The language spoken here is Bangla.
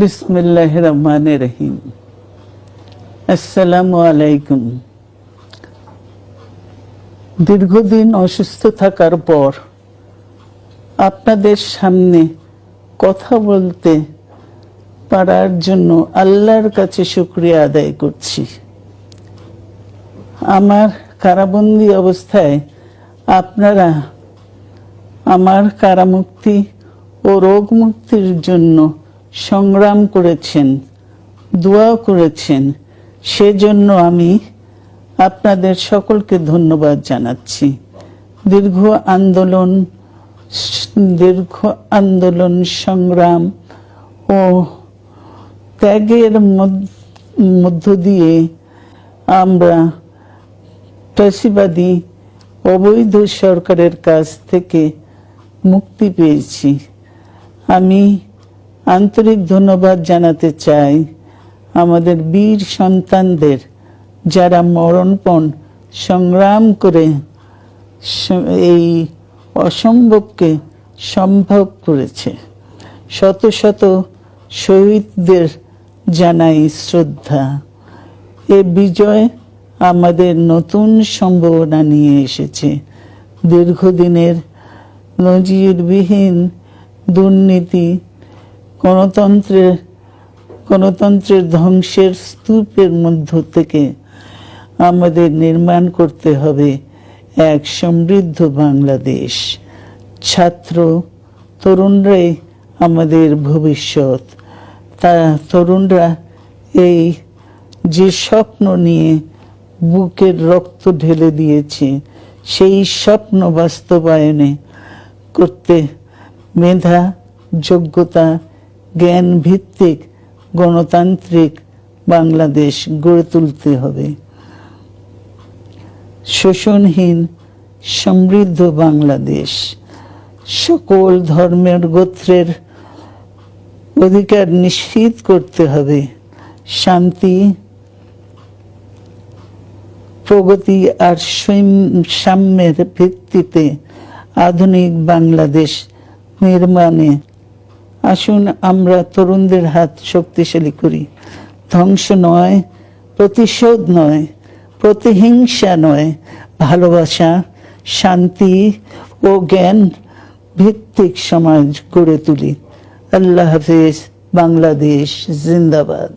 বিসমিল্লাহির রহমানির রহিম। আসসালামু আলাইকুম। দীর্ঘদিন অসুস্থ থাকার পর আপনাদের সামনে কথা বলতে পারার জন্য আল্লাহর কাছে শুকরিয়া আদায় করছি। আমার কারাবন্দী অবস্থায় আপনারা আমার কারামুক্তি ও রোগ মুক্তির জন্য সংগ্রাম করেছেন, দোয়া করেছেন, সেজন্য আমি আপনাদের সকলকে ধন্যবাদ জানাচ্ছি। দীর্ঘ আন্দোলন সংগ্রাম ও ত্যাগের মধ্য দিয়ে আমরা ফ্যাসিবাদী অবৈধ সরকারের কাছ থেকে মুক্তি পেয়েছি। আমি আন্তরিক ধন্যবাদ জানাতে চাই আমাদের বীর সন্তানদের, যারা মরণপণ সংগ্রাম করে এই অসম্ভবকে সম্ভব করেছে। শত শত শহীদদের জানাই শ্রদ্ধা। এ বিজয় আমাদের নতুন সম্ভাবনা নিয়ে এসেছে। দীর্ঘদিনের নজিরবিহীন দুর্নীতি, গণতন্ত্রের ধ্বংসের স্তূপের মধ্য থেকে আমাদের নির্মাণ করতে হবে এক সমৃদ্ধ বাংলাদেশ। ছাত্র তরুণরাই আমাদের ভবিষ্যৎ। তরুণরা এই যে স্বপ্ন নিয়ে বুকের রক্ত ঢেলে দিয়েছে, সেই স্বপ্ন বাস্তবায়নে করতে মেধা, যোগ্যতা, জ্ঞান ভিত্তিক গণতান্ত্রিক বাংলাদেশ গড়ে তুলতে হবে। শোষণহীন সমৃদ্ধ বাংলাদেশ। সকল ধর্মের গোত্রের অধিকার নিশ্চিত করতে হবে। শান্তি, প্রগতি আর সাম্যের ভিত্তিতে আধুনিক বাংলাদেশ নির্মাণে আসুন আমরা তরুণদের হাত শক্তিশালী করি। ধ্বংস নয়, প্রতিশোধ নয়, প্রতিহিংসা নয়, ভালোবাসা, শান্তি ও জ্ঞান ভিত্তিক সমাজ গড়ে তুলি। আল্লাহ হাফেজ। বাংলাদেশ জিন্দাবাদ।